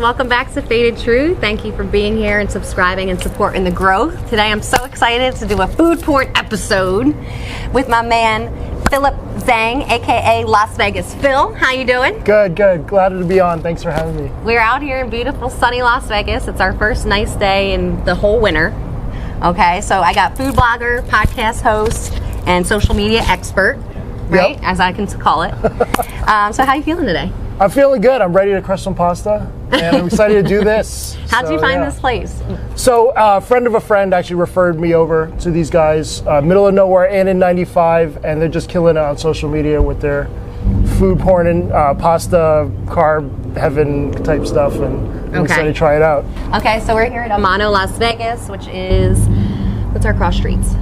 welcome back to Faded Truth. Thank you for being here and subscribing and supporting the growth. Today I'm so excited to do a food porn episode with my man Philip Zhang, aka Las Vegas Phil. How you doing? Good. Glad to be on. Thanks for having me. We're out here in beautiful sunny Las Vegas. It's our first nice day in the whole winter. Okay, so I got food blogger, podcast host, and social media expert, right? Yep. As I can call it. So how you feeling today? I'm feeling good. I'm ready to crush some pasta, and I'm excited to do this. How'd you find this place? So a friend of a friend actually referred me over to these guys, middle of nowhere and in 95, and they're just killing it on social media with their food porn and pasta, carb heaven type stuff, and I'm excited to try it out. Okay, so we're here at Amano, Las Vegas, which is, what's our cross streets?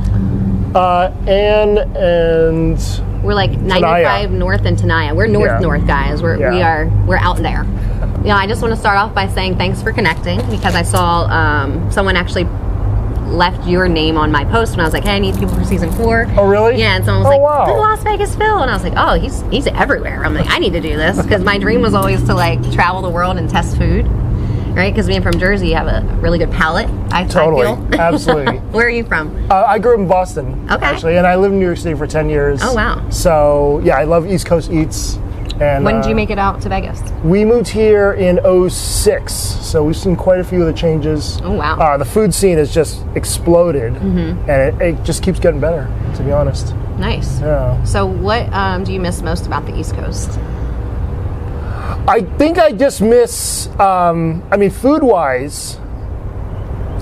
And we're like 95 north and Tenaya. We're north guys. We're out there. You know, I just want to start off by saying thanks for connecting, because I saw someone actually left your name on my post when I was like, hey, I need people for season 4. Oh, really? Yeah, and someone was wow. Who's Las Vegas Phil? And I was like, oh, he's everywhere. I'm like, I need to do this, because my dream was always to like travel the world and test food. Right, because being from Jersey, you have a really good palate. I feel. Absolutely. Where are you from? I grew up in Boston, actually, and I lived in New York City for 10 years. Oh, wow. So, yeah, I love East Coast eats. And when did you make it out to Vegas? We moved here in 06, so we've seen quite a few of the changes. Oh, wow. The food scene has just exploded, and it just keeps getting better, to be honest. Nice. Yeah. So what do you miss most about the East Coast? I think I just miss, food-wise,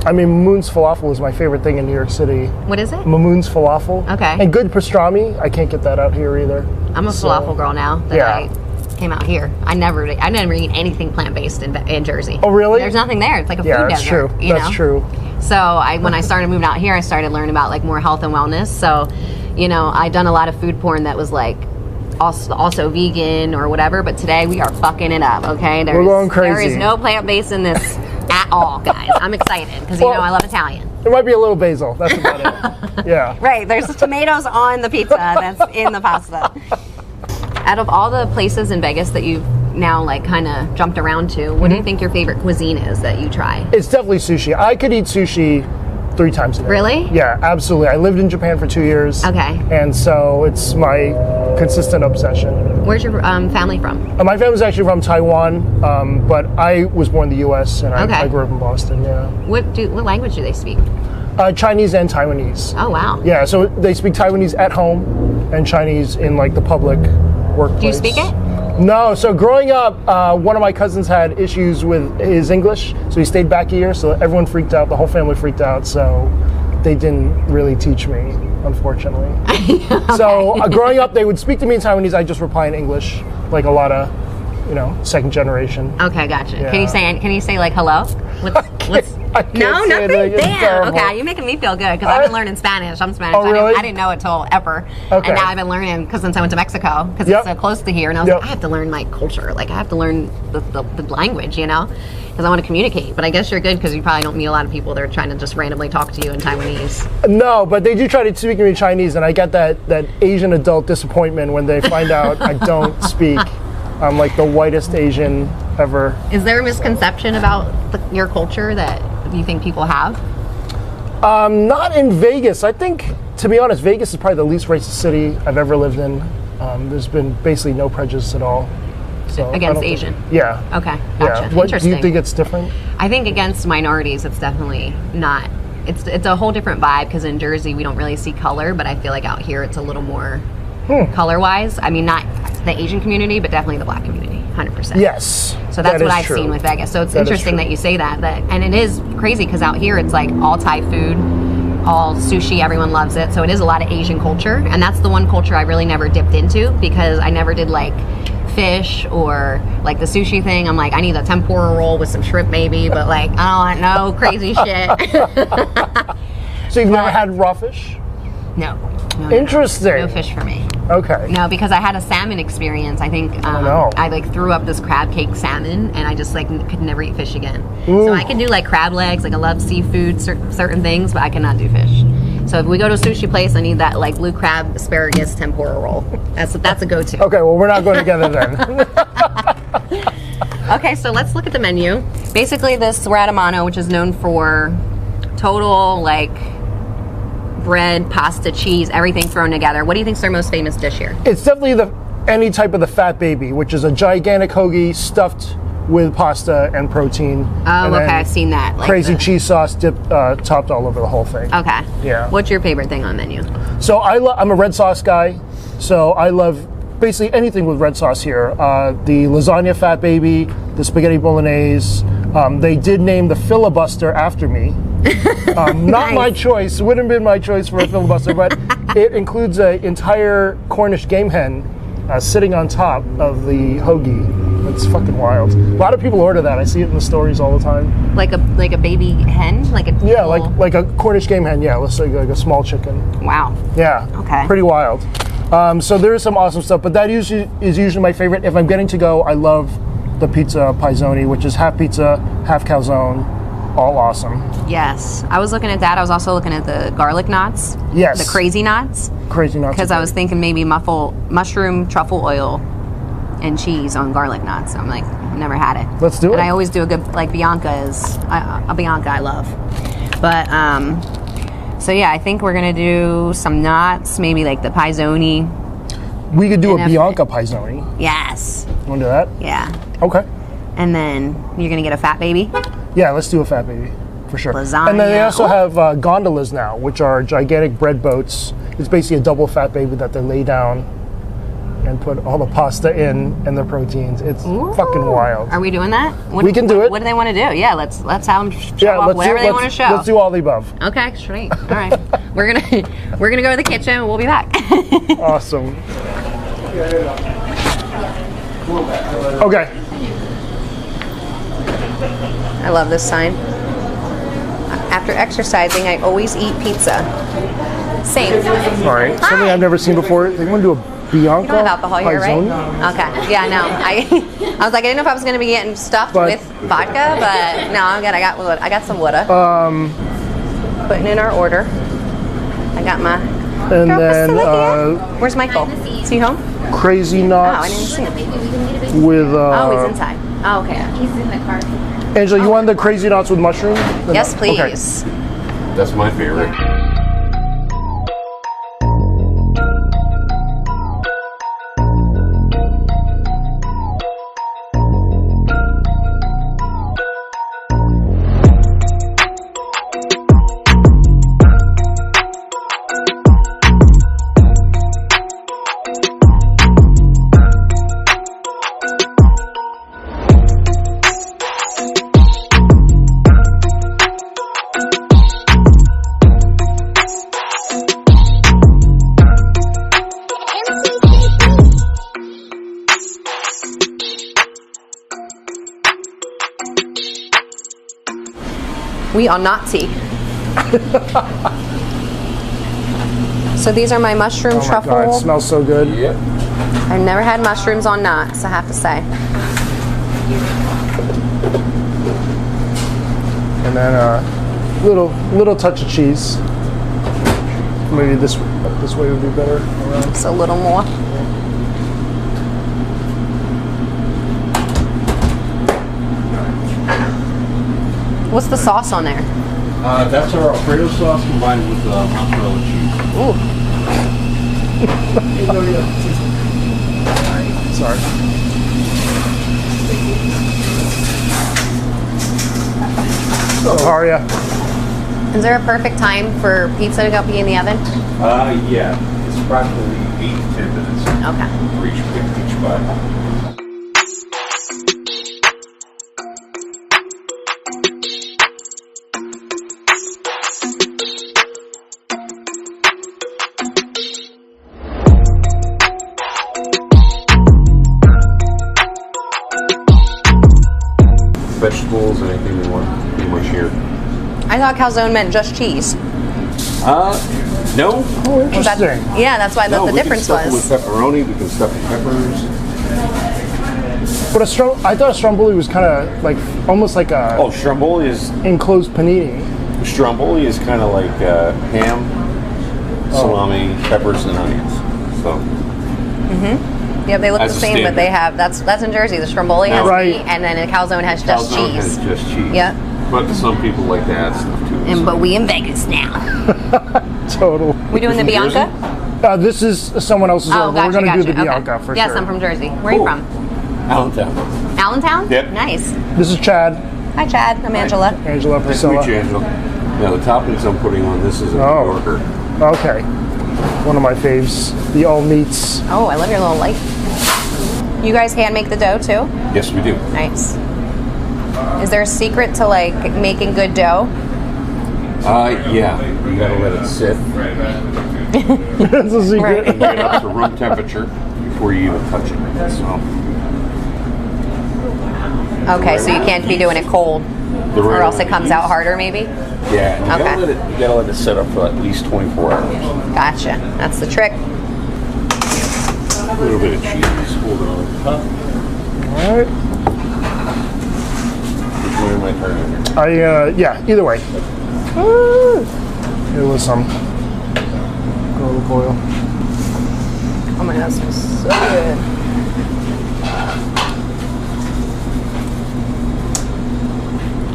Mamoun's Falafel is my favorite thing in New York City. What is it? Mamoun's Falafel. Okay. And good pastrami. I can't get that out here either. I'm a falafel girl now that I came out here. I never eat anything plant-based in Jersey. Oh, really? There's nothing there. It's like a food that's desert. True. That's true. So when I started moving out here, I started learning about like more health and wellness. So, you know, I'd done a lot of food porn that was like also vegan or whatever, but today we are fucking it up, okay? We're going crazy. There is no plant-based in this at all, guys. I'm excited because, you know, I love Italian. There might be a little basil. That's about it. Yeah. Right. There's tomatoes on the pizza that's in the pasta. Out of all the places in Vegas that you've now like kind of jumped around to, what do you think your favorite cuisine is that you try? It's definitely sushi. I could eat sushi 3 times a day. Really? Yeah, absolutely. I lived in Japan for 2 years. Okay. And so it's my consistent obsession. Where's your family from? My family's actually from Taiwan, but I was born in the U.S. and I grew up in Boston, What language do they speak? Chinese and Taiwanese. Oh, wow. Yeah, so they speak Taiwanese at home and Chinese in like the public workplace. Do you speak it? No, so growing up, one of my cousins had issues with his English, so he stayed back a year, so everyone freaked out, the whole family freaked out, so they didn't really teach me, unfortunately. Okay. So growing up, they would speak to me in Taiwanese, I just reply in English, like a lot of, second generation. Okay, gotcha. Yeah. Can you say like hello? No, nothing. Damn. Okay, you're making me feel good because I've been learning Spanish. I'm Spanish. Oh, really? I didn't know it till ever. Okay. And now I've been learning because since I went to Mexico, because it's so close to here, and I was like, I have to learn my culture. Like I have to learn the language, because I want to communicate. But I guess you're good because you probably don't meet a lot of people that are trying to just randomly talk to you in Taiwanese. No, but they do try to speak to me in Chinese, and I get that Asian adult disappointment when they find out I don't speak. I'm like the whitest Asian ever. Is there a misconception about your culture that you think people have? Not in Vegas. I think, to be honest, Vegas is probably the least racist city I've ever lived in. There's been basically no prejudice at all. So against Asian? Yeah. Okay, gotcha. Yeah. What, interesting. do you think it's different? I think against minorities, it's definitely not. It's a whole different vibe because in Jersey, we don't really see color, but I feel like out here, it's a little more color-wise. I mean, not the Asian community, but definitely the black community, 100%. Yes. So that's what I've seen with Vegas. So it's interesting that you say that. And it is crazy because out here, it's like all Thai food, all sushi, everyone loves it. So it is a lot of Asian culture. And that's the one culture I really never dipped into because I never did like fish or like the sushi thing. I'm like, I need a tempura roll with some shrimp maybe, but like, I don't want no crazy shit. So you've never had raw fish? No. Interesting. No fish for me. Okay. No, because I had a salmon experience. I think I like threw up this crab cake salmon, and I just like could never eat fish again. Ooh. So I can do like crab legs. Like I love seafood, certain things, but I cannot do fish. So if we go to a sushi place, I need that like blue crab asparagus tempura roll. That's a go-to. Okay, well we're not going together then. Okay, so let's look at the menu. Basically, this Radamano, which is known for total like bread, pasta, cheese, everything thrown together. What do you think is their most famous dish here? It's definitely any type of the Fat Baby, which is a gigantic hoagie stuffed with pasta and protein. Oh, and okay, then I've seen that. Like crazy cheese sauce topped all over the whole thing. Okay. Yeah. What's your favorite thing on the menu? So I'm a red sauce guy, so I love basically anything with red sauce here. The lasagna Fat Baby, the spaghetti bolognese. They did name the filibuster after me. Not Nice. my choice. Wouldn't have been my choice for a filibuster, but it includes an entire Cornish game hen sitting on top of the hoagie. It's fucking wild. A lot of people order that. I see it in the stories all the time. Like a baby hen, like a Yeah, little- like a Cornish game hen. Yeah, let's say like a small chicken. wow. Yeah. Okay. Pretty wild. So there is some awesome stuff, but that is usually my favorite. If I'm getting to go, I love the pizza Paisoni, which is half pizza, half calzone, all awesome. Yes, I was looking at that. I was also looking at the garlic knots. Yes. The crazy knots. Crazy nuts. Because I was thinking maybe mushroom, truffle oil, and cheese on garlic knots. I'm like, I've never had it. Let's do it. And I always do a good, like Bianca is, a Bianca I love. But, so yeah, I think we're going to do some knots, maybe like the Paisoni. We could do and a if- Bianca Paisoni. Yes. You want to do that? Yeah. Okay. And then you're going to get a Fat Baby. Yeah, let's do a Fat Baby. For sure. Lasagna. And then they also Oh. have gondolas now, which are gigantic bread boats. It's basically a double Fat Baby that they lay down and put all the pasta in and the proteins. It's fucking wild. Are we doing that? We can do it. What do they want to do? Yeah, let's have them show off whatever they want to show. Let's do all the above. Okay, straight. All right, we're gonna go to the kitchen and we'll be back. Awesome. Okay. I love this sign. After exercising, I always eat pizza. Same. All right. Something I've never seen before. They want to do a Bianca You don't have alcohol here, right? Paisoni? Okay. Yeah, no. I was like, I didn't know if I was gonna be getting stuffed But- with vodka, but no, I'm good. I got some water. Putting in our order. I got my. And Girl, then Priscilla here. Where's Michael? Is he home? crazy Oh, I didn't nuts see him. with. Oh, he's inside. Oh, okay. He's in the car. Angela, you want the crazy nuts with mushroom? Yes, Okay. please. That's my favorite. We are Nazi. So these are my mushroom Oh my truffle. god, it smells so good. Yep. I've never had mushrooms on knots, I have to say. And then a little touch of cheese. Maybe this way would be better. Around. Just a little more. What's the sauce on there? That's our Alfredo sauce combined with mozzarella cheese. Ooh, Sorry. How are ya? is there a perfect time for pizza to go be in the oven? Yeah. It's approximately 8 to 10 minutes Okay. for each bite. Vegetables, anything you want, pretty much here. I thought calzone meant just cheese. No. Oh, Was that- interesting. yeah, that's why No, the we difference can stuff it was. with pepperoni, we can stuff it with peppers. But I thought a stromboli was kind of like almost like a Oh, stromboli is enclosed panini. kind of like ham, salami, peppers, and onions. So Yep, they look As the a same, but standard. they have that's in Jersey. The Stromboli has Right. meat, and then the calzone has just Calzone cheese. has just cheese. Yep. But some people like to add stuff to it. And but we in Vegas now. Total. We doing the From Bianca? This is someone else's Oh, order. gotcha, We're going to do the gotcha. Bianca Okay. for yes, sure. I'm from Jersey. Where are you Cool. from? Allentown. Allentown? Yep. Nice. This is Chad, Hi, Chad. I'm Angela. Angela, Nice to meet Priscilla. you, Angela. Now, the toppings I'm putting on this is a New Oh. Yorker. Okay. One of my faves. The all meats. Oh, I love your little light. You guys hand make the dough too? Yes, we do. Nice. Is there a secret to like making good dough? Yeah. You gotta let it sit That's a secret. Right. get up to room temperature before you even touch it. So, Okay, so you can't be doing it cold, the or else it right comes out harder, maybe. Yeah, and you Okay. gotta let it sit up for at least 24 hours. Gotcha. That's the trick. A little bit of cheese. Hold on. Huh? All right. Which way am I turning? Yeah, either way. It was some garlic oil. Oh my god, that smells so good.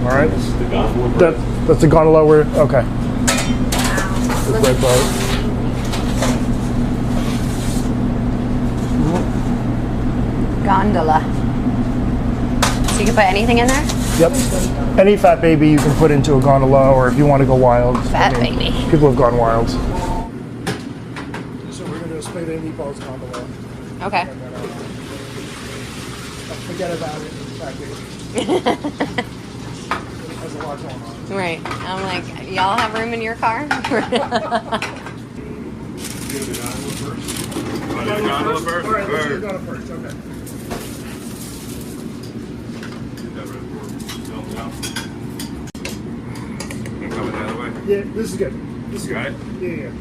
All right. This is the gondola bread. That's the gondola where, okay. The bread bar. Gondola. So you can put anything in there? Yep. Any fat baby you can put into a gondola, or if you want to go wild. Fat baby. People have gone wild. So we're going to do a spaghetti and meatballs gondola. Okay. Forget about it, fat baby. There's a lot going on. Right. I'm like, y'all have room in your car? Gondola first? All right, let's do the gondola first, okay. Yeah, this is good. This is good. Yeah.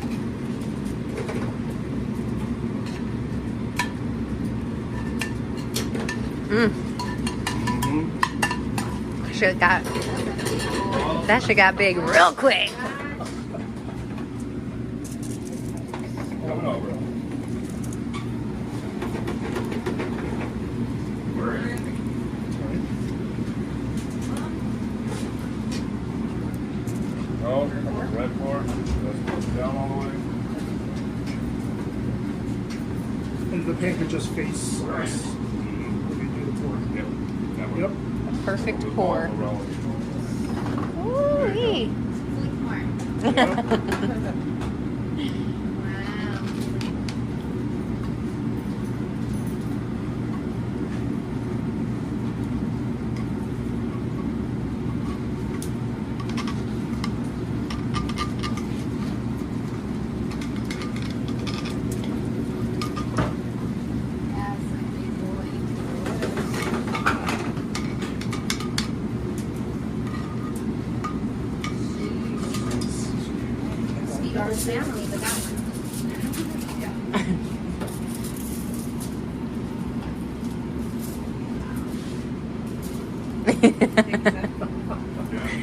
That shit got big real quick. Oh, red bar. That's down all the way. And the pan could just face us. When we do the pour. Yep. That one. Yep. Perfect pour. Ooh-wee.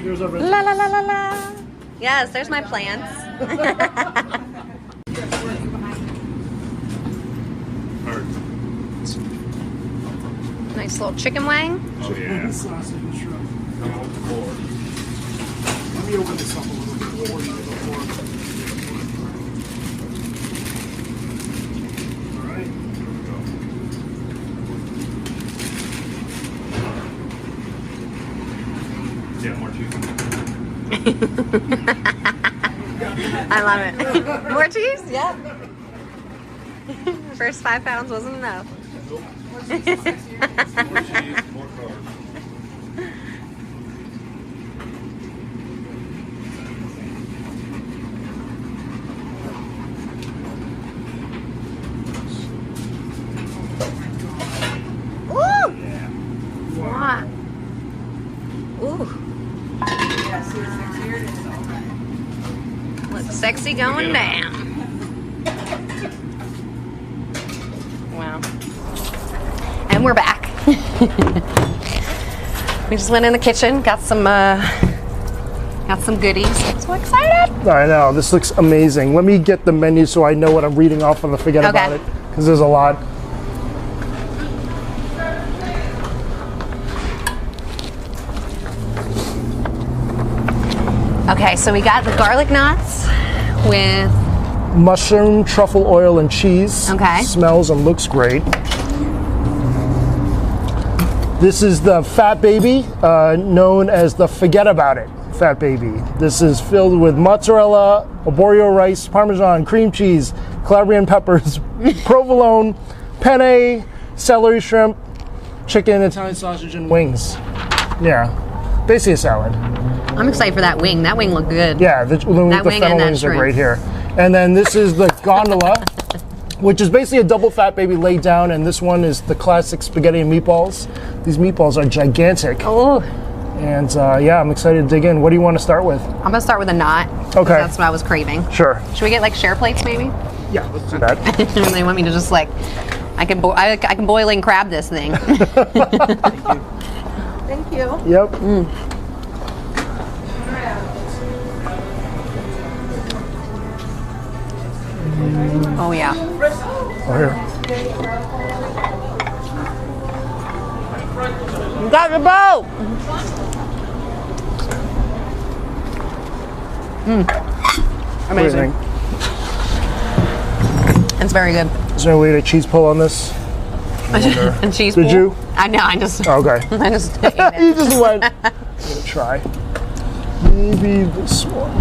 There's our red. La la la la la. Yes, there's my plants. Nice little chicken wang. Oh, yeah. Sausage and shrimp. Come on the floor. Let me open this up a little bit before you get the pour. All right. Yeah, more cheese. I love it. More cheese? Yep. First 5 pounds wasn't enough. More cheese, more carbs. Ooh! Wow. Ooh. Looks sexy going down. Wow. And we're back. We just went in the kitchen, got some goodies. So excited. I know, this looks amazing. Let me get the menu so I know what I'm reading off on the forget Okay. about it, because there's a lot. Okay, so we got the garlic knots with Mushroom, truffle oil, and cheese. Okay. Smells and looks great. This is the Fat Baby, known as the Forget About It Fat Baby. This is filled with mozzarella, arborio rice, parmesan, cream cheese, Calabrian peppers, provolone, penne, celery shrimp, chicken, Italian sausage, and wings. Yeah, basically a salad. I'm excited for that wing. That wing looked good. Yeah, the wing and fennel that wings are shrimp. great here. And then this is the gondola, which is basically a double Fat Baby laid down, and this one is the classic spaghetti and meatballs. These meatballs are gigantic. Oh, And yeah, I'm excited to dig in. What do you want to start with? I'm gonna start with a knot. 'Cause Okay. That's what I was craving. Sure. Should we get like share plates maybe? Yeah, let's do that. They want me to just like, I can boil and crab this thing. Thank you. Yep. Oh yeah. Oh, here. You got the boat. What do you Amazing. think? It's very good. Is there a way to cheese pull on this? And cheese. Did pool. you? I know. I just. Okay. I just ate You it. just went. I'm gonna try. Maybe this one.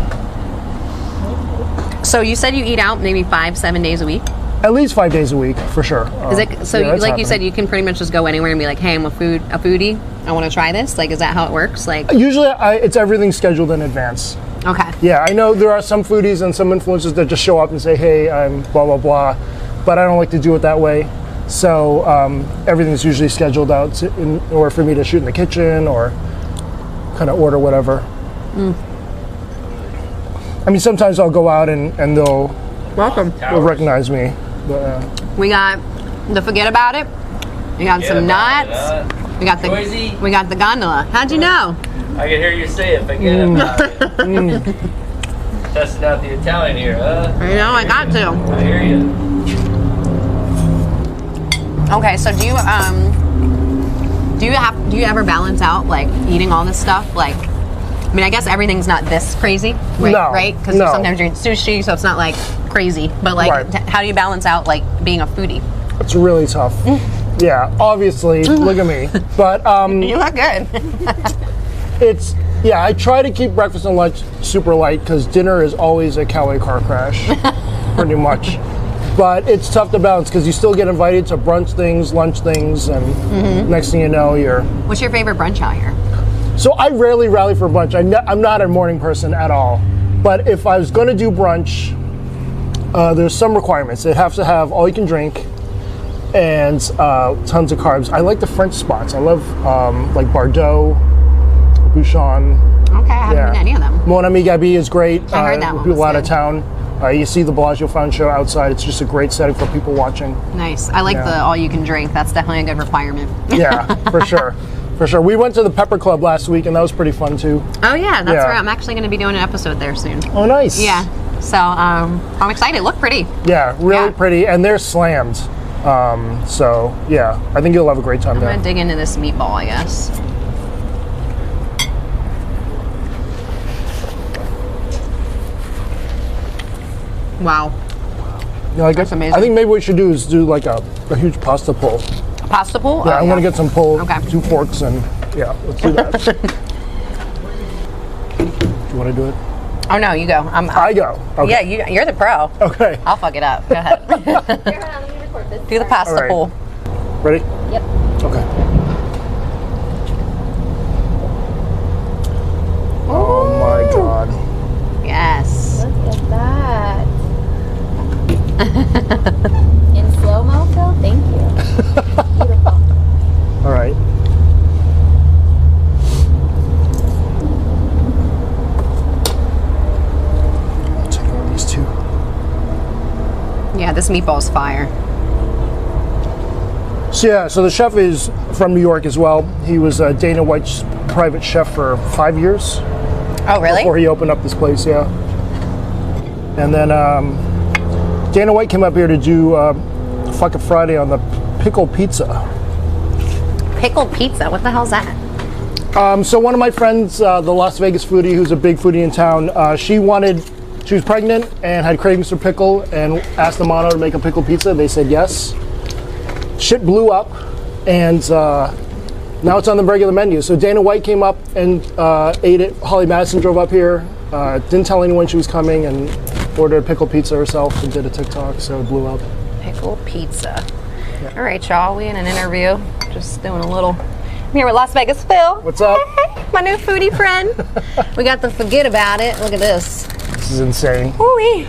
So you said you eat out maybe 5-7 days a week. At least 5 days a week, for sure. Is it so? Yeah, You, that's like you said, happening. you can pretty much just go anywhere and be like, "Hey, I'm a foodie. I want to try this." Like, is that how it works? Like, Usually, it's everything scheduled in advance. okay. Yeah, I know there are some foodies and some influencers that just show up and say, "Hey, I'm blah blah blah," but I don't like to do it that way. So everything's usually scheduled out in order for me to shoot in the kitchen or kind of order whatever. I mean, sometimes I'll go out and they'll recognize me. But, We got the forget about it. We got some knots. We got Noisy. the gondola. How'd you know? I can hear you say it, forget about it. Testing out the Italian here, huh? You know, I got to. I hear you. Okay, so do you ever balance out like eating all this stuff? Like, I mean, I guess everything's not this crazy, right? No, Right? Because no. sometimes you're eating sushi, so it's not like crazy. But like, Right. how do you balance out like being a foodie? it's really tough. Yeah, obviously, look at me. But You look good. I try to keep breakfast and lunch super light because dinner is always a calorie car crash, pretty much. But it's tough to balance because you still get invited to brunch things, lunch things, and next thing you know, you're. What's your favorite brunch out here? So I rarely rally for brunch. I'm not a morning person at all. But if I was going to do brunch, there's some requirements. It has to have all you can drink and tons of carbs. I like the French spots. I love like Bardot, Bouchon. Okay, I haven't been to any of them. Mon Ami Gabi is great. I heard that one People was out of good. town. You see the Bellagio Fountain show outside. It's just a great setting for people watching. Nice. I like Yeah. the all you can drink. That's definitely a good requirement. Yeah, for sure. For sure. We went to the Pepper Club last week, and that was pretty fun too. Oh yeah, that's Yeah. right. I'm actually going to be doing an episode there soon. Oh, nice. Yeah. So I'm excited. Look pretty. Yeah, really Yeah. pretty, and they're slammed. So yeah, I think you'll have a great time I'm there. gonna dig into this meatball, I guess. Wow. You like That's it? amazing. I think maybe what we should do is do like a huge pasta pull. Pasta pool? Yeah, I'm gonna get some pull, Okay. 2 forks, and yeah, let's do that. Do you want to do it? Oh no, you go. I go. Okay. Yeah, you're the pro. Okay. I'll fuck it up. Go ahead. Here, hold on, let me record this. Do the pasta All right. pool. Ready? Yep. Okay. Oh my God. Yes. Look at that. In slow-mo, Phil? Thank you. Beautiful. All right. I'll take one of these two. Yeah, this meatball's fire. So yeah, so the chef is from New York as well. He was Dana White's private chef for 5 years Oh really? before he opened up this place. Yeah. And then Dana White came up here to do Fuck It Friday on the pickle pizza. Pickled pizza. What the hell's that? So one of my friends, the Las Vegas foodie, who's a big foodie in town, she was pregnant and had cravings for pickle and asked Amano to make a pickle pizza. They said yes. Shit blew up, and now it's on the regular menu. So Dana White came up and ate it. Holly Madison drove up here, didn't tell anyone she was coming, and ordered a pickle pizza herself and did a TikTok, so it blew up. Pickle pizza. Yeah. All right, y'all. We in an interview. Just doing a little. I'm here with Las Vegas Phil. What's up? Hey, my new foodie friend. We got the forget about it. Look at this. This is insane. Ooh-wee.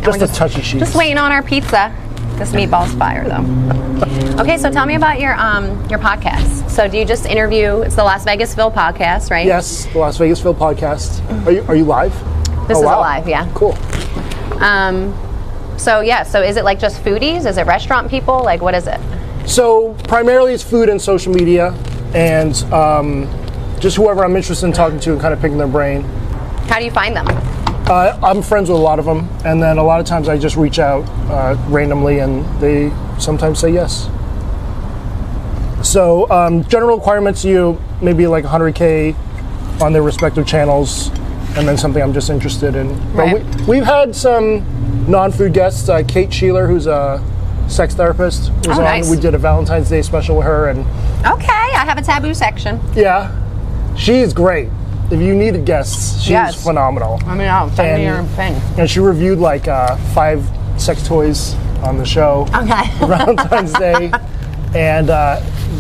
Just a touchy sheet. Just waiting on our pizza. This meatball's fire, though. Okay, so tell me about your podcast. So do you just interview? It's the Las Vegas Phil podcast, right? Yes, the Las Vegas Phil podcast. Are you live? This is live, yeah. Cool. So is it like just foodies? Is it restaurant people? Like, what is it? So primarily it's food and social media, and just whoever I'm interested in talking to and kind of picking their brain. How do you find them? I'm friends with a lot of them, and then a lot of times I just reach out randomly, and they sometimes say yes. So general requirements, maybe like 100K on their respective channels, and then something I'm just interested in. Right. But we've had some non-food guests. Kate Sheeler, who's a sex therapist, was on. Nice. We did a Valentine's Day special with her, and Okay, I have a taboo section. yeah, she's great. If you needed guests, she's phenomenal. I mean, I'll send me your thing. And she reviewed like 5 sex toys on the show. Okay. Valentine's Day, and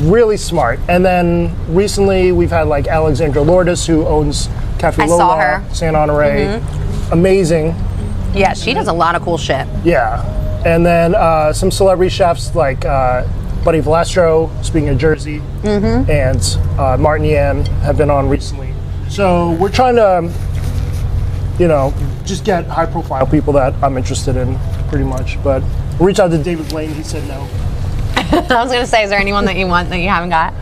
really smart. And then recently we've had like Alexandra Lourdes, who owns Cafe I Lola, saw her. San Honore. Amazing. Yeah, she does a lot of cool shit. Yeah. And then some celebrity chefs like Buddy Valastro, speaking of Jersey, and Martin Yan have been on recently. So we're trying to, just get high-profile people that I'm interested in, pretty much. But we reached out to David Blaine. He said no. I was going to say, is there anyone that you want that you haven't got?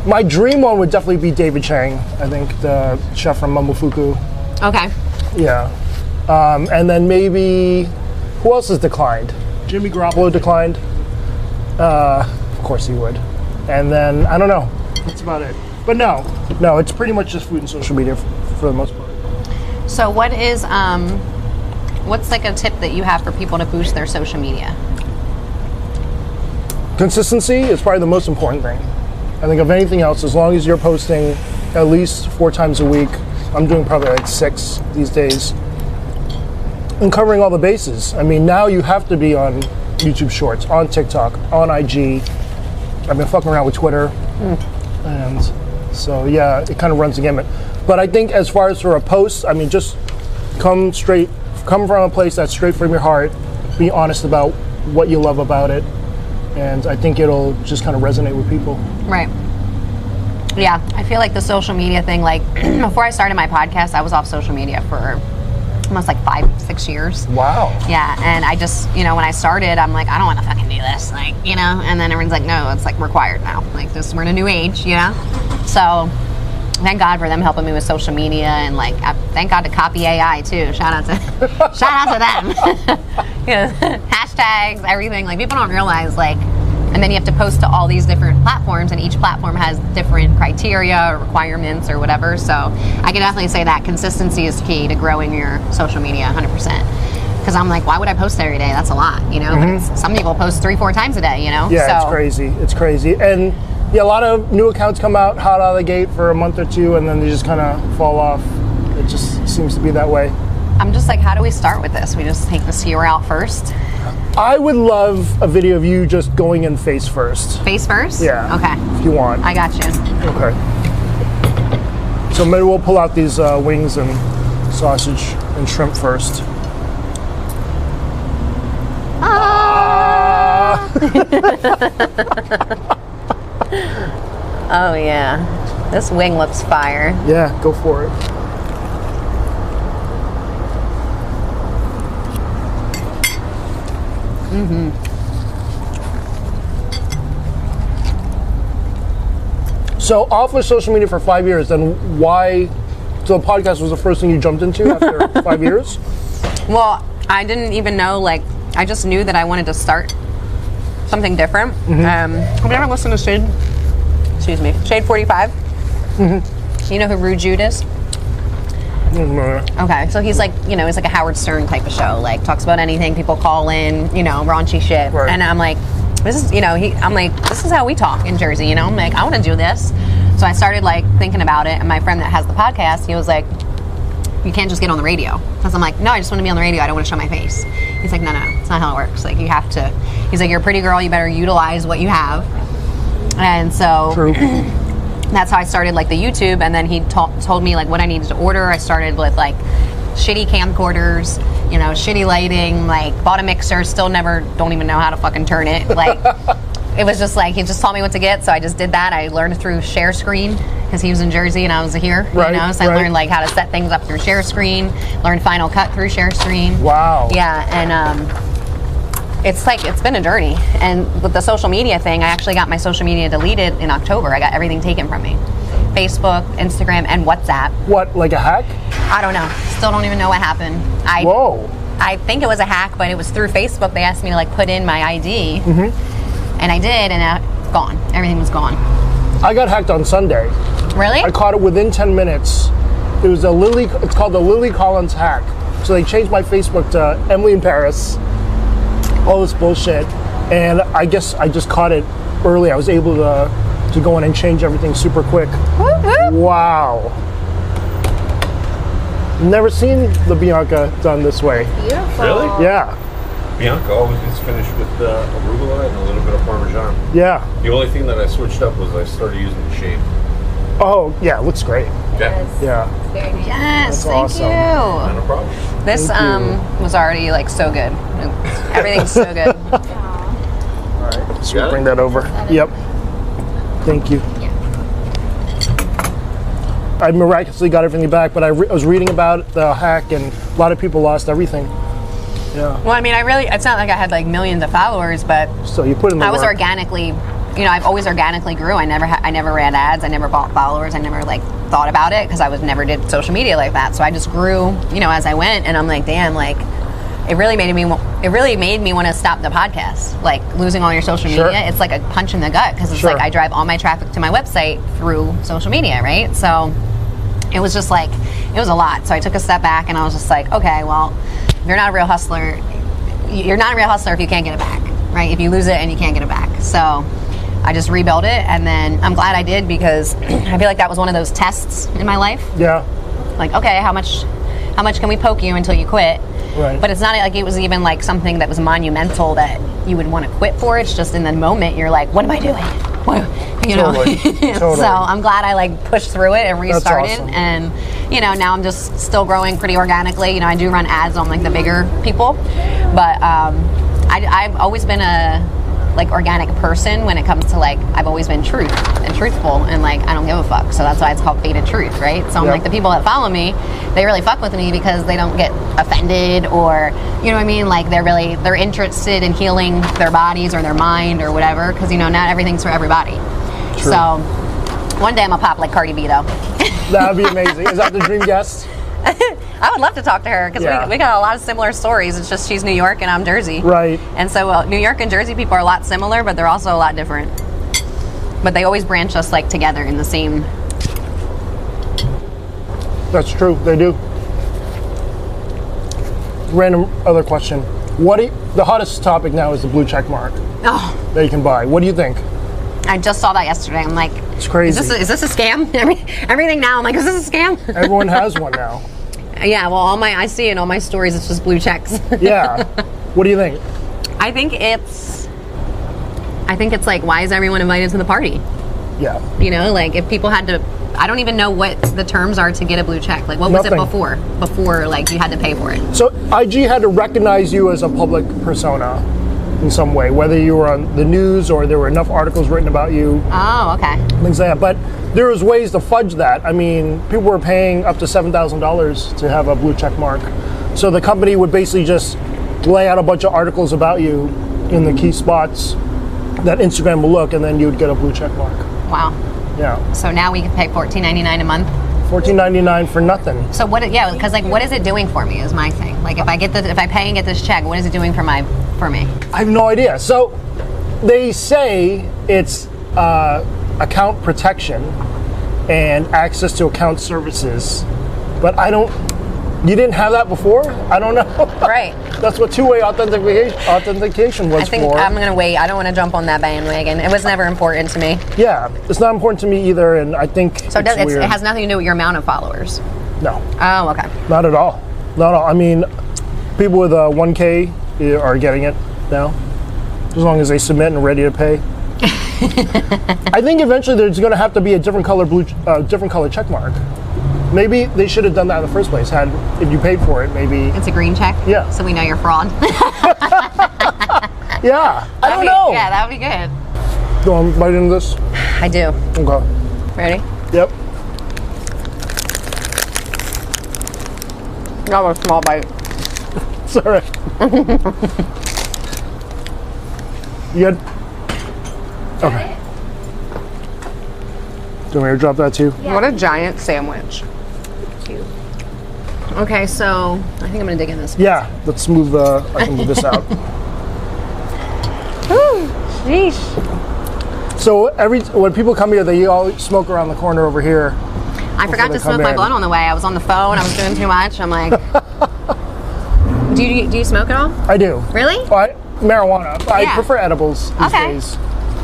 My dream one would definitely be David Chang. I think the chef from Momofuku. Okay. Yeah. And then maybe, who else has declined? Jimmy Garoppolo declined. Of course he would. And then, I don't know. That's about it. But no, it's pretty much just food and social media for the most part. So what is, what's like a tip that you have for people to boost their social media? Consistency is probably the most important thing. I think of anything else, as long as you're posting at least 4 times a week, I'm doing probably like 6 these days, and covering all the bases. I mean, now you have to be on YouTube Shorts, on TikTok, on IG. I've been fucking around with Twitter. And so, yeah, it kind of runs the gamut. But I think as far as for a post, I mean, just come from a place that's straight from your heart, be honest about what you love about it, and I think it'll just kind of resonate with people. Right. Yeah, I feel like the social media thing, like before I started my podcast, I was off social media for almost like 5-6 years. Wow. Yeah, and I just, when I started, I'm like, I don't want to fucking do this, and then everyone's like, no, it's like required now. Like we're in a new age, So thank God for them helping me with social media, and like thank God to Copy AI too. Shout out to them. Hashtags, everything. Like people don't realize and then you have to post to all these different platforms, and each platform has different criteria or requirements or whatever. So I can definitely say that consistency is key to growing your social media 100%. Because I'm like, why would I post every day? That's a lot, But some people post 3-4 times a day, Yeah, so, it's crazy. It's crazy. And yeah, a lot of new accounts come out hot out of the gate for a month or 2, and then they just kind of fall off. It just seems to be that way. I'm just like, how do we start with this? We just take the skewer out first? I would love a video of you just going in face first. Face first? Yeah. Okay. If you want. I got you. Okay. So maybe we'll pull out these wings and sausage and shrimp first. Oh yeah. This wing looks fire. Yeah, go for it. So off of social media for 5 years, then why? So the podcast was the first thing you jumped into after 5 years? Well, I didn't even know, I just knew that I wanted to start something different. Have you ever listened to Sid excuse me, Shade 45. You know who Rude Jude is? Okay, so he's like, he's like a Howard Stern type of show. Like, talks about anything. People call in, raunchy shit. Right. And I'm like, this is, I'm like, this is how we talk in Jersey. I'm like, I want to do this. So I started like thinking about it. And my friend that has the podcast, he was like, you can't just get on the radio. Because I'm like, no, I just want to be on the radio. I don't want to show my face. He's like, no, it's not how it works. Like, you have to. He's like, you're a pretty girl. You better utilize what you have. And so. True. That's how I started like the YouTube, and then he told me like what I needed to order. I started with like shitty camcorders, shitty lighting, like bought a mixer, don't even know how to fucking turn it. Like, it was just like, he just told me what to get, so I just did that. I learned through share screen, because he was in Jersey and I was here, Right, so I learned like how to set things up through share screen, learned Final Cut through share screen. Wow. Yeah, and it's been a journey. And with the social media thing, I actually got my social media deleted in October. I got everything taken from me. Facebook, Instagram, and WhatsApp. What, like a hack? I don't know. Still don't even know what happened. Whoa. I think it was a hack, but it was through Facebook. They asked me to like put in my ID. And I did, and gone. Everything was gone. I got hacked on Sunday. Really? I caught it within 10 minutes. It was it's called the Lily Collins hack. So they changed my Facebook to Emily in Paris. All this bullshit, and I guess I just caught it early. I was able to go in and change everything super quick. Wow. Never seen the Bianca done this way. Beautiful. Really? Yeah. Bianca always gets finished with arugula and a little bit of Parmesan. Yeah. The only thing that I switched up was I started using the shave. Oh, yeah, it looks great. Yes. Yeah. It's very nice. Yes, That's thank awesome. you. Not a problem. This Thank was already like so good. Everything's so good. Aw. So Got it? bring that over. Yep. Thank you. I miraculously got everything back, but I was reading about the hack, and a lot of people lost everything. Yeah. Well, I mean, it's not like I had like millions of followers, but So you put in the I was work. organically, I've always organically grew. I never ran ads. I never bought followers. I never like thought about it because I never did social media like that. So I just grew, as I went, and I'm like, damn, like it really made me want to stop the podcast. Like losing all your social Sure. media, it's like a punch in the gut because it's Sure. like I drive all my traffic to my website through social media, right? So it was just like, it was a lot. So I took a step back and I was just like, okay, well, if you're not a real hustler, you're not a real hustler if you can't get it back, right? If you lose it and you can't get it back. So I just rebuilt it, and then I'm glad I did because I feel like that was one of those tests in my life. Yeah. Like, okay, how much can we poke you until you quit? Right. But it's not like it was even like something that was monumental that you would want to quit for. It's just in the moment you're like, what am I doing? Totally. Totally. So I'm glad I like pushed through it and restarted. awesome. And now I'm just still growing pretty organically. I do run ads on like the bigger people, but I've always been a like organic person when it comes to like, I've always been truthful, and like I don't give a fuck. So that's why it's called Faded Truth, right? So I'm Yep. like, the people that follow me, they really fuck with me because they don't get offended, or you know what I mean, like they're interested in healing their bodies or their mind or whatever, because not everything's for everybody. True. So one day I'm gonna pop like Cardi B though. That would be amazing. Is that the dream guest? I would love to talk to her because Yeah. we got a lot of similar stories. It's just she's New York and I'm Jersey. Right. And so New York and Jersey people are a lot similar, but they're also a lot different. But they always branch us like together in the same. That's true. They do. Random other question. The hottest topic now is the blue check mark Oh, that you can buy. What do you think? I just saw that yesterday. I'm like, It's crazy. Is this a scam? Everything now, I'm like, is this a scam? Everyone has one now. Yeah, well, I see in all my stories, it's just blue checks. Yeah. What do you think? I think it's like, why is everyone invited to the party? Yeah. Like if people had to, I don't even know what the terms are to get a blue check. Like what was Nothing. it before? Before like you had to pay for it. So IG had to recognize you as a public persona in some way, whether you were on the news or there were enough articles written about you, Oh, okay. things like that. But there was ways to fudge that. I mean, people were paying up to $7,000 to have a blue check mark. So the company would basically just lay out a bunch of articles about you in the key spots that Instagram will look, and then you would get a blue check mark. Wow. Yeah. So now we can pay $14.99 a month. $14.99 for nothing. So what? Yeah, because like, what is it doing for me? Is my thing. Like, if I pay and get this check, what is it doing for me? I have no idea. So they say it's account protection and access to account services, but you didn't have that before? I don't know. Right. That's what two-way authentication was I think for. I'm going to wait. I don't want to jump on that bandwagon. It was never important to me. Yeah, it's not important to me either, and I think So it's weird. it has nothing to do with your amount of followers. No, Oh, okay. not at all. Not at all. I mean, people with 1K are getting it now, as long as they submit and ready to pay. I think eventually there's going to have to be a different color check mark. Maybe they should have done that in the first place. If you paid for it, maybe. It's a green check? Yeah. So we know you're fraud. Yeah, I don't know. Yeah, that would be good. Do you want to bite into this? I do. Okay. Ready? Yep. That was a small bite. Sorry. You good? Okay. Do you want me to drop that too? What a giant sandwich. Cute. Okay, so I think I'm gonna dig in this. Yeah. Let's move. I can move this out. Sheesh. So when people come here, they all smoke around the corner over here. I forgot they to smoke come my in. blunt on the way. I was on the phone. I was doing too much. I'm like, do you smoke at all? I do. Really? Marijuana. I Yeah. prefer edibles these Okay. days.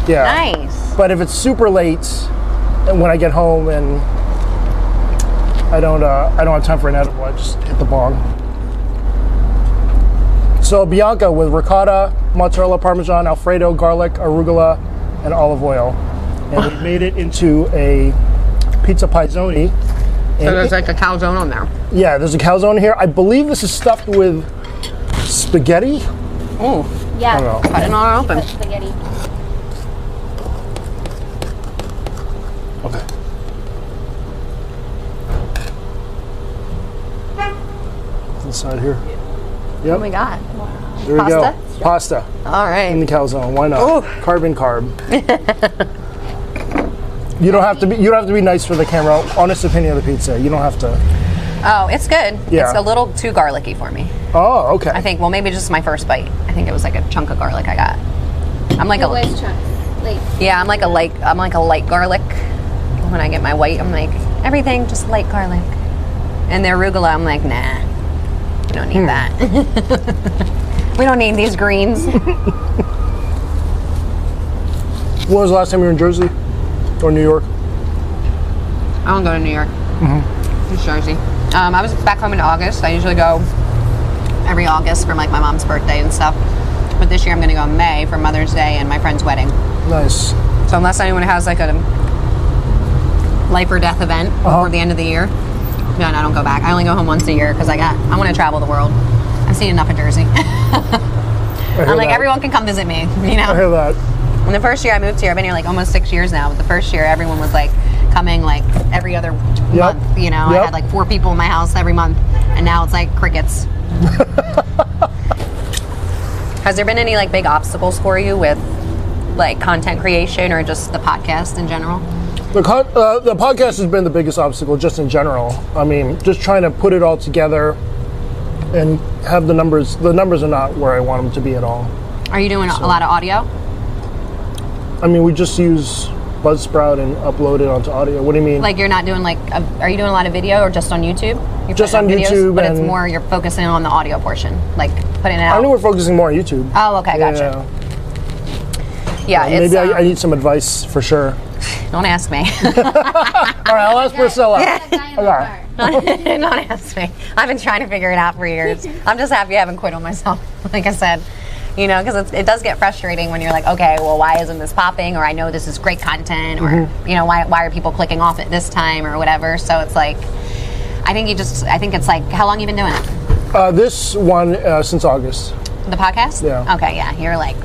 Yeah. Nice. But if it's super late, and when I get home and I don't have time for an edible, I just hit the bong. So Bianca with ricotta, mozzarella, parmesan, alfredo, garlic, arugula, and olive oil, and we made it into a pizza pizzoni. So there's like a calzone on there. Yeah, there's a calzone here. I believe this is stuffed with spaghetti. Ooh, Yeah. I don't know. cut it all open. Spaghetti. Okay. Inside here. What Yep. we got? There we Pasta? go. Pasta All in the right. calzone. Why not? Ooh. Carb. You don't have to be nice for the camera. Honest opinion of the pizza. You don't have to. Oh, it's good. Yeah. It's a little too garlicky for me. Oh, okay. I think. Well, maybe just my first bite. I think it was like a chunk of garlic I got. I'm like It a was chunks. Like, yeah. I'm like a light garlic. When I get my white, I'm like everything just light garlic. And the arugula, I'm like nah. We don't need that. We don't need these greens. When was the last time you were in Jersey or New York? I don't go to New York. It's Jersey. I was back home in August. I usually go every August for like my mom's birthday and stuff. But this year I'm going to go in May for Mother's Day and my friend's wedding. Nice. So unless anyone has like a life or death event before the end of the year, no, I don't go back. I only go home once a year because I want to travel the world. I've seen enough of Jersey. I'm like, everyone can come visit me, you know? I hear that. And the first year I moved here, I've been here like almost 6 years now, but the first year everyone was like coming like every other month, you know? I Yep. had like 4 people in my house every month, and now it's like crickets. Has there been any like big obstacles for you with like content creation or just the podcast in general? The podcast has been the biggest obstacle just in general. I mean, just trying to put it all together and have the numbers. The numbers are not where I want them to be at all. Are you doing a lot of audio? I mean, we just use Buzzsprout and upload it onto audio. What do you mean? Like you're not doing are you doing a lot of video or just on YouTube? You're Just putting on up YouTube but it's and- more you're focusing on the audio portion, like putting it out. I know we're focusing more on YouTube. Oh, okay, gotcha. Yeah, it's Maybe I need some advice for sure. don't ask me. All right, I'll ask Priscilla. that guy in the Okay. car. Don't ask me. I've been trying to figure it out for years. I'm just happy I haven't quit on myself. Like I said, you know, because it does get frustrating when you're like, okay, well, why isn't this popping? Or I know this is great content, or you know, why are people clicking off at this time or whatever? So it's like, I think it's like, how long you been doing it? This one since August. The podcast? Yeah. Okay, yeah. You're like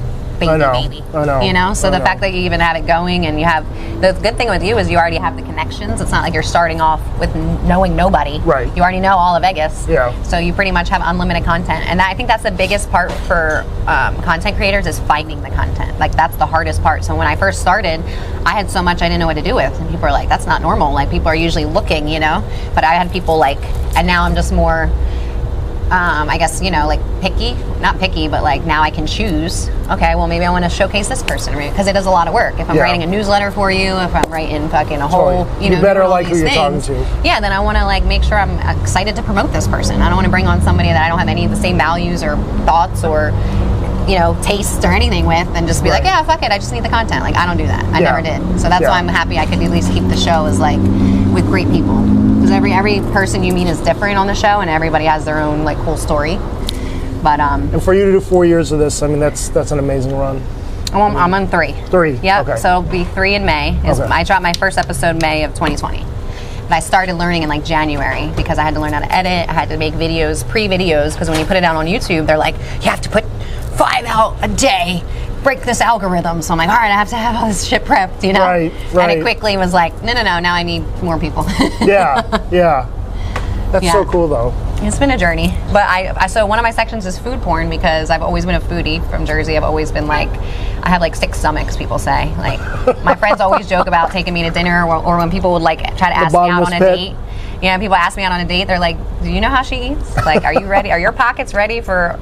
I know, baby. I know, You know? So I the know. fact that you even had it going and you have the good thing with you is you already have the connections. It's not like you're starting off with knowing nobody. Right. You already know all of Vegas. Yeah. So you pretty much have unlimited content. And I think that's the biggest part for content creators is finding the content. Like that's the hardest part. So when I first started, I had so much I didn't know what to do with. And people are like, that's not normal. Like people are usually looking, you know? But I had people like, and now I'm just more I guess, you know, like picky, not picky, but like now I can choose. Okay, well maybe I want to showcase this person because it is a lot of work. If I'm Yeah. writing a newsletter for you, if I'm writing fucking a whole, Totally. you know, You better all like who these you're talking things, to. yeah, then I want to like make sure I'm excited to promote this person. I don't want to bring on somebody that I don't have any of the same values or thoughts or, you know, tastes or anything with and just be like, Right. yeah, fuck it, I just need the content. Like, I don't do that. I Yeah. never did. So that's Yeah. why I'm happy I could at least keep the show as like with great people. Because every person you meet is different on the show and everybody has their own like cool story. But And for you to do 4 years of this, I mean, that's an amazing run. I'm on 3. 3. Yep. Okay. So it'll be 3 in May. Okay. I dropped my first episode May of 2020. But I started learning in like January because I had to learn how to edit. I had to make videos, pre-videos, because when you put it out on YouTube, they're like, you have to put 5 out a day, break this algorithm. So I'm like, all right, I have to have all this shit prepped, you know? Right, And right. it quickly was like, no, now I need more people. Yeah, yeah. That's Yeah. so cool, though. It's been a journey, but so one of my sections is food porn because I've always been a foodie from Jersey. I've always been like, I have like 6 stomachs. People say like, my friends always joke about taking me to dinner, or when people would like try to ask me out bottomless on a pit. date. Yeah, people ask me out on a date. They're like, do you know how she eats? Like, are you ready? Are your pockets ready for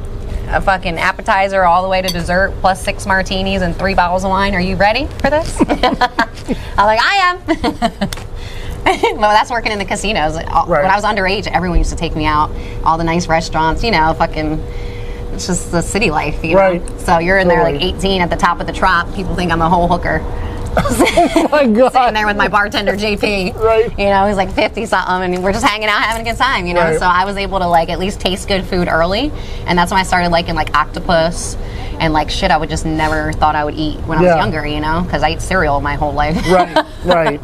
a fucking appetizer all the way to dessert plus 6 martinis and 3 bottles of wine? Are you ready for this? I'm like, I am. Well, that's working in the casinos. Right. When I was underage, everyone used to take me out, all the nice restaurants, you know, fucking, it's just the city life, you know? Right. So you're in there like Totally. 18 at the top of the trop. People think I'm a whole hooker. Oh my God. Sitting there with my bartender, JP. Right. You know, he's like 50-something, and we're just hanging out, having a good time, you know? Right. So I was able to like at least taste good food early, and that's when I started liking like octopus and like shit I would just never thought I would eat when I was Yeah. younger, you know? Because I ate cereal my whole life. Right, right.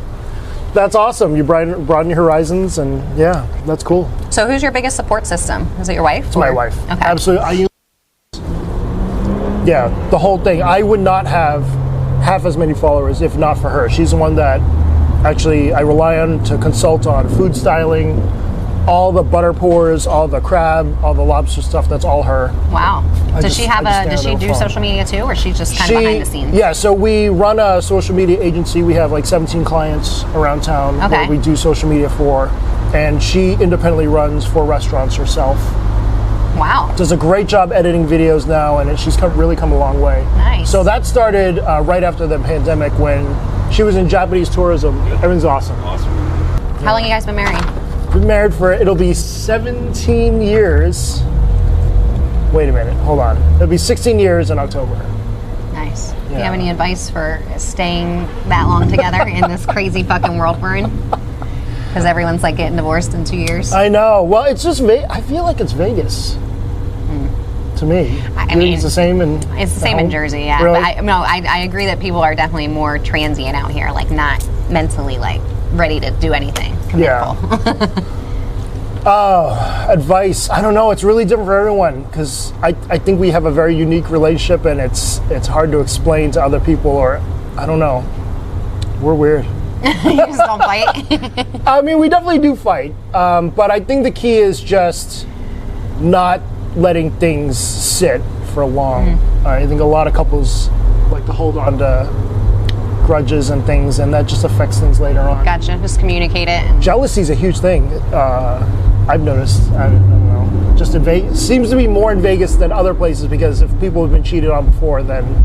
That's awesome. You broaden your horizons, and yeah, that's cool. So who's your biggest support system? Is it your wife? It's my wife. Okay. Absolutely. Yeah, the whole thing. I would not have half as many followers if not for her. She's the one that actually I rely on to consult on food styling, all the butter pours, all the crab, all the lobster stuff. That's all her. Wow. Does just- she have I just does stand she on do the phone. social media too, or she's just kind of behind the scenes? Yeah, so we run a social media agency. We have like 17 clients around town Okay. where we do social media for, and she independently runs 4 restaurants herself. Wow. Does a great job editing videos now, and she's really come a long way. Nice. So that started right after the pandemic when she was in Japanese tourism. Everything's awesome. Awesome. How long you guys been married? Been married for, it'll be 17 years. Wait a minute, hold on. It'll be 16 years in October. Nice. Do you Yeah. have any advice for staying that long together in this crazy fucking world we're in? Because everyone's like getting divorced in 2 years. I know. Well, it's just, I feel like it's Vegas. To me. I You mean, think it's the same in It's the same in Jersey, yeah. Really? But I agree that people are definitely more transient out here, like not mentally like ready to do anything. Yeah. commitful. Advice, I don't know. It's really different for everyone because I think we have a very unique relationship, and it's hard to explain to other people, or I don't know. We're weird. You just don't fight. I mean, we definitely do fight, but I think the key is just not letting things sit for long. I think a lot of couples like to hold on to grudges and things, and that just affects things later on. Gotcha. Just communicate it. And Jealousy is a huge thing. I've noticed. I don't know. Just in Vegas, seems to be more in Vegas than other places because if people have been cheated on before, then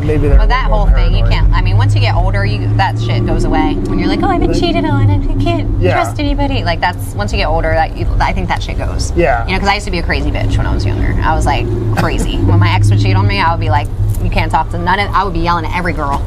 maybe they're. But that a little whole more thing, you paranoid. can't. I mean, once you get older, that shit goes away. When you're like, oh, I've been cheated on, and I can't Yeah. trust anybody. Like that's once you get older, I think that shit goes. Yeah. You know, because I used to be a crazy bitch when I was younger. I was like crazy. When my ex would cheat on me, I would be like, you can't talk to none of. I would be yelling at every girl.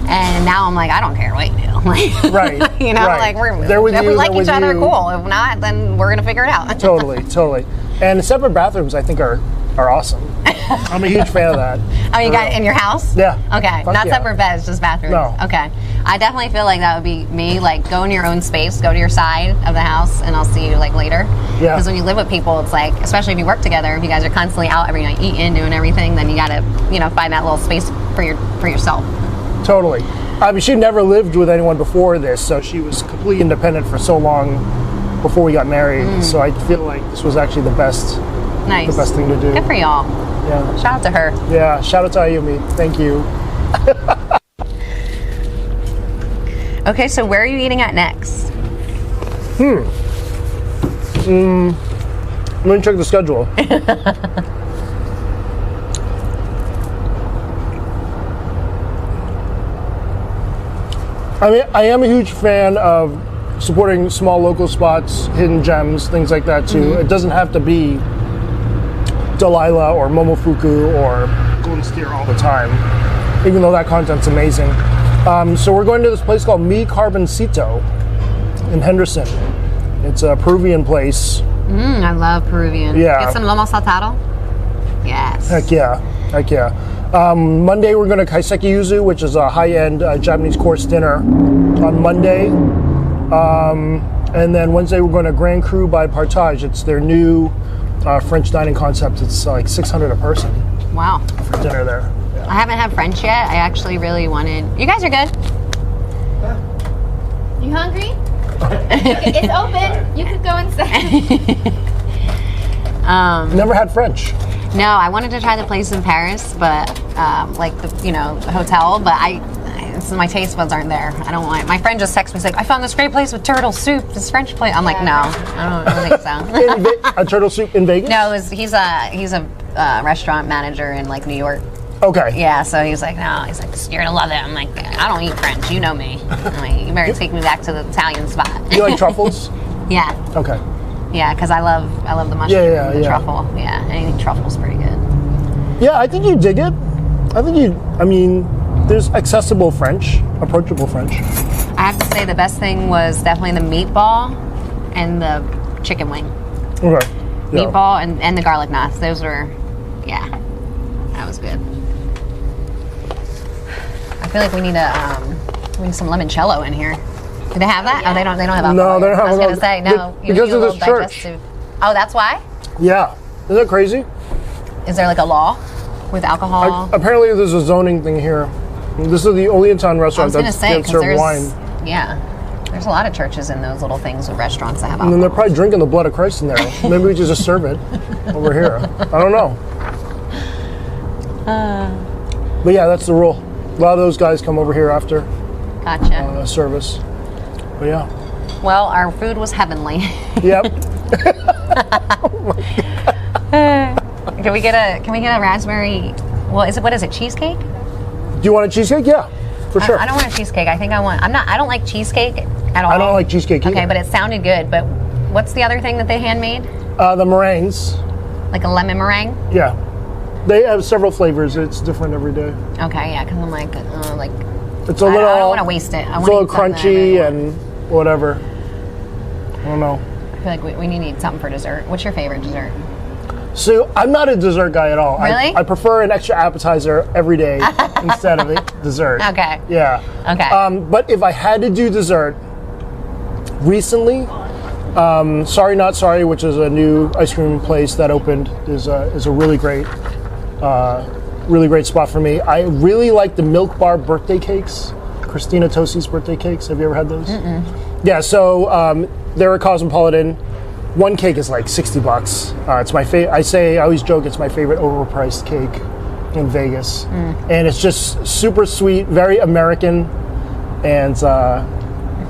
And now I'm like, I don't care what you do. Like, Right, you know, right. like They're with if you, we like they're each with other, you. cool. If not, then we're gonna figure it out. Totally. And separate bathrooms, I think, are awesome. I'm a huge fan of that. Oh, you got it in your house? Yeah. Okay. Fuck Not yeah. separate beds, just bathrooms. No. Okay. I definitely feel like that would be me. Like, go in your own space, go to your side of the house, and I'll see you like later. Yeah. Because when you live with people, it's like, especially if you work together, if you guys are constantly out every night eating, doing everything, then you gotta, find that little space for yourself. Totally. I mean, she never lived with anyone before this, so she was completely independent for so long before we got married. So I feel like this was actually the best Nice. thing to do. Good for y'all. Yeah. Shout out to her. Yeah. Shout out to Ayumi. Thank you. Okay, so where are you eating at next? Let me check the schedule. I mean, I am a huge fan of supporting small local spots, hidden gems, things like that too. It doesn't have to be Delilah or Momofuku or Golden Steer all the time, even though that content's amazing. So we're going to this place called Mi Carboncito in Henderson. It's a Peruvian place. I love Peruvian. Yeah. Get some lomo saltado? Yes. Heck yeah, heck yeah. Monday we're going to Kaiseki Yuzu, which is a high-end Japanese course dinner on Monday. And then Wednesday we're going to Grand Cru by Partage. It's their new French dining concept. It's like $600 a person Wow. for dinner there. I haven't had French yet. I actually really wanted. You guys are good. You hungry? It's open. You could go inside. Never had French. No, I wanted to try the place in Paris, but like the the hotel, but my taste buds aren't there. I don't want. My friend just texted me, he's like, I found this great place with turtle soup. This French place. I'm like, no, I don't think so. A turtle soup in Vegas? No, he's a restaurant manager in like New York. Okay. Yeah, so he's like, no, he's like, you're gonna love it. I'm like, I don't eat French, you know me. I'm like, you better take me back to the Italian spot. You like truffles? Yeah, Okay. yeah, because I love the mushroom, Yeah, the yeah. truffle. Yeah, anything truffle's pretty good. Yeah, I think you dig it. I mean, there's accessible French, approachable French. I have to say the best thing was definitely the meatball and the chicken wing. Okay. Yeah. Meatball and the garlic knots. Those were, yeah, that was good. I feel like we need some limoncello in here. Do they have that? Oh, they don't have alcohol. No, they don't have I was alcohol. gonna say no. you Because need a of this little church. digestive- Oh, that's why. Yeah. Isn't that crazy? Is there like a law with alcohol? Apparently there's a zoning thing here. This is the only in-town I restaurant was gonna that's say that because serve there's wine. there's a lot of churches in those little things with restaurants that have And then alcohol. they're probably drinking the blood of Christ in there. Maybe we just serve it over here. I don't know. But yeah, that's the rule. A lot of those guys come over here after Gotcha. service. But yeah. Well, our food was heavenly. Yep. Can we get a raspberry? Well, what is it? Cheesecake? Do you want a cheesecake? Yeah, for sure. I don't want a cheesecake. I don't like cheesecake at all. I don't like cheesecake either. Okay, but it sounded good. But what's the other thing that they handmade? The meringues. Like a lemon meringue? Yeah. They have several flavors. It's different every day. Okay, yeah, because I'm like, It's a I little. don't want to waste it. It's a little crunchy and whatever. I don't know. I feel like we need to eat something for dessert. What's your favorite dessert? So I'm not a dessert guy at all. Really? I prefer an extra appetizer every day instead of a dessert. Okay. Yeah. Okay. But if I had to do dessert, recently, Sorry Not Sorry, which is a new ice cream place that opened, is a really great spot for me. I really like the Milk Bar birthday cakes, Christina Tosi's birthday cakes. Have you ever had those? Yeah. So they're a Cosmopolitan. One cake is like $60. It's my favorite. I always joke it's my favorite overpriced cake in Vegas, and it's just super sweet, very American, and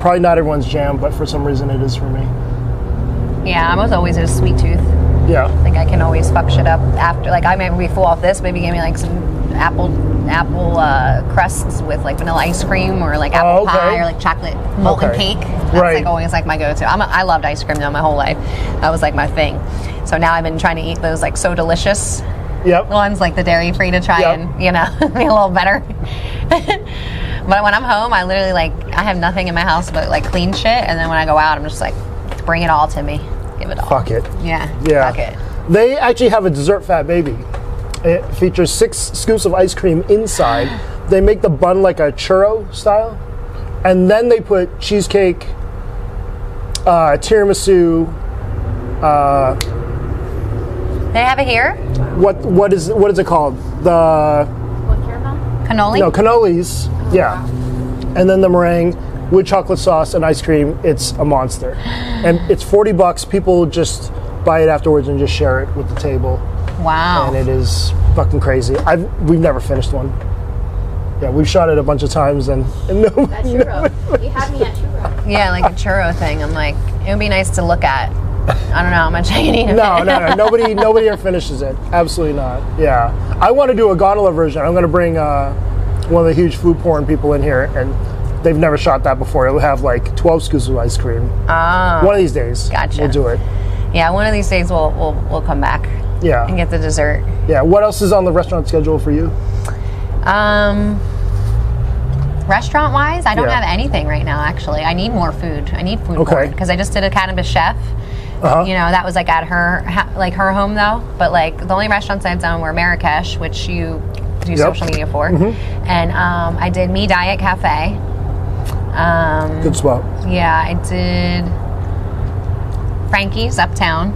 probably not everyone's jam, but for some reason it is for me. Yeah, I was always a sweet tooth. Yeah. Like I can always fuck shit up after. Like I might be full off this. Maybe give me like some apple crusts with like vanilla ice cream or like apple pie or like chocolate molten cake. That's like always like my go-to. I loved ice cream though my whole life. That was like my thing. So now I've been trying to eat those like So Delicious ones, like the dairy free, to try and be a little better. But when I'm home, I literally I have nothing in my house but like clean shit, and then when I go out, I'm just like, bring it all to me. Give it all. Fuck it. Yeah. Yeah. Fuck it. They actually have a dessert Fat Baby. It features 6 scoops of ice cream inside. They make the bun like a churro style, and then they put cheesecake, tiramisu. They have it here. What is it called? The Cannoli. no cannolis. Yeah, and then the meringue with chocolate sauce and ice cream. It's a monster, and it's $40. People just buy it afterwards and just share it with the table. Wow. And it is fucking crazy. We've never finished one. Yeah, we've shot it a bunch of times and no. That churro. You had me at churro. Yeah, like a churro thing. I'm like, it would be nice to look at. I don't know how much I can eat. No. Nobody here finishes it. Absolutely not. Yeah. I want to do a gondola version. I'm going to bring one of the huge food porn people in here, and they've never shot that before. It'll have like 12 scoops of ice cream. One of these days. Gotcha. We'll do it. Yeah, one of these days we'll come back. Yeah. And get the dessert. Yeah. What else is on the restaurant schedule for you? Restaurant wise, I don't Yeah. have anything right now. Actually, I need more food. I need food Okay. because I just did a cannabis chef. You know, that was like at her her home though. But like the only restaurants I've done were Marrakesh, which you do social media for, and I did Me Diet Cafe. Good spot. Yeah, I did Frankie's Uptown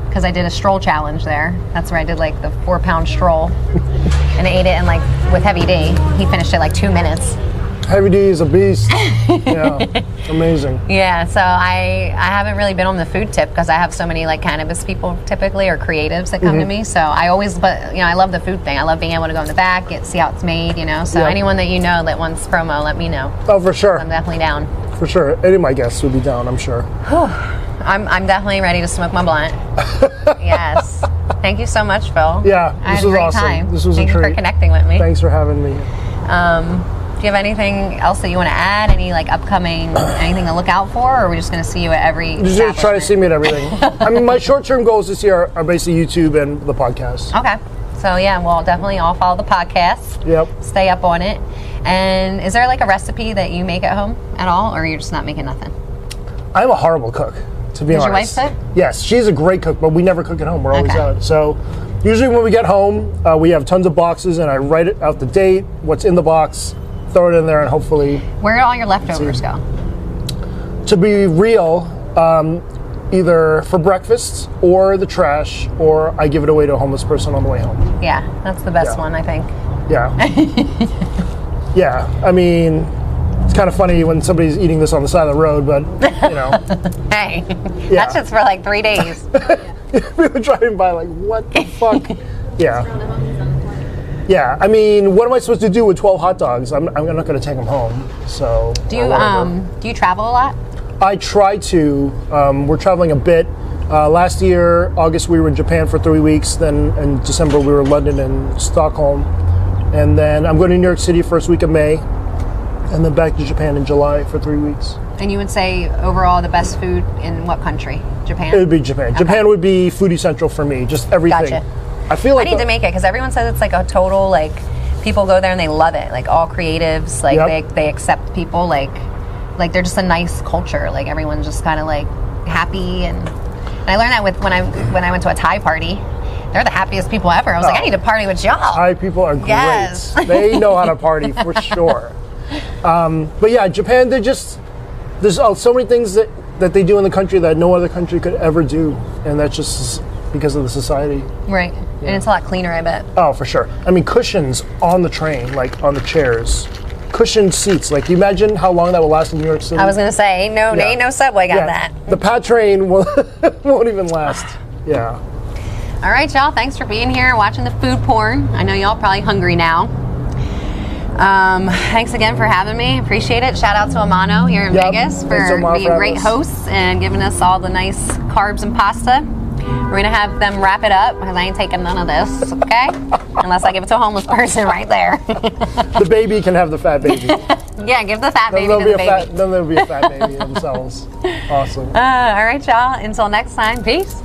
because I did a stroll challenge there. That's where I did like the 4-pound stroll and I ate it in like with Heavy D. He finished it like 2 minutes. Heavy D is a beast. Yeah, amazing. Yeah, so I haven't really been on the food tip because I have so many like cannabis people typically or creatives that come to me. So I always, but you know, I love the food thing. I love being able to go in the back, see how it's made. You know, so Yep. anyone that you know that wants promo, let me know. Oh, for sure. I'm definitely down. For sure. Any of my guests would be down, I'm sure. I'm definitely ready to smoke my blunt. Yes. Thank you so much, Phil. Yeah, I this had a was great awesome. time. This was Thank a you treat. for connecting with me. Thanks for having me. Do you have anything else that you want to add? Any like upcoming anything to look out for, or are we just going to see you at every? Just gonna try to see me at everything. I mean, my short-term goals this year are basically YouTube and the podcast. Okay. So yeah, well, definitely all follow the podcast. Yep. Stay up on it. And is there like a recipe that you make at home at all, or you're just not making nothing? I'm a horrible cook, to be Does your honest. wife cook? Yes, she's a great cook, but we never cook at home. We're always Okay. out. So usually when we get home, we have tons of boxes, and I write it out the date, what's in the box, throw it in there, and hopefully, Where do all your leftovers go? to be real, either for breakfast or the trash, or I give it away to a homeless person on the way home. Yeah, that's the best Yeah. one, I think. Yeah. Yeah, I mean, it's kind of funny when somebody's eating this on the side of the road, but, you know, Hey, Yeah. that's just for like 3 days. we were driving by like, what the fuck? Yeah. Yeah, I mean, what am I supposed to do with 12 hot dogs? I'm not going to take them home, so. Do or you whatever. do you travel a lot? I try to. We're traveling a bit. Last year, August, we were in Japan for 3 weeks. Then in December, we were in London and Stockholm. And then I'm going to New York City first week of May. And then back to Japan in July for 3 weeks. And you would say overall the best food in what country? Japan? It would be Japan. Okay. Japan would be foodie central for me. Just everything. Gotcha. I feel I like need to make it because everyone says it's like a total like people go there and they love it. Like all creatives, like Yep. they accept people like they're just a nice culture. Like everyone's just kind of like happy and I learned that with when I went to a Thai party. They're the happiest people ever. I was like, I need to party with y'all. Thai people are great. Yes. They know how to party for sure. But yeah, Japan, there's so many things that they do in the country that no other country could ever do. And that's just because of the society. Right. And it's a lot cleaner, I bet. Oh, for sure. I mean, cushions on the train, like on the chairs. Cushioned seats. Like, you imagine how long that will last in New York City? I was gonna say, ain't no subway got that. The PAT train won't even last. Yeah. All right, y'all. Thanks for being here and watching the food porn. I know y'all probably hungry now. Thanks again for having me. Appreciate it. Shout out to Amano here in Yep. Vegas Thanks, for Amano, being for great having us. hosts and giving us all the nice carbs and pasta. We're gonna have them wrap it up because I ain't taking none of this, okay? Unless I give it to a homeless person right there. The baby can have the fat baby. Yeah, give the fat baby Then to the baby. then there'll be a fat baby themselves. Awesome. All right, y'all. Until next time, peace.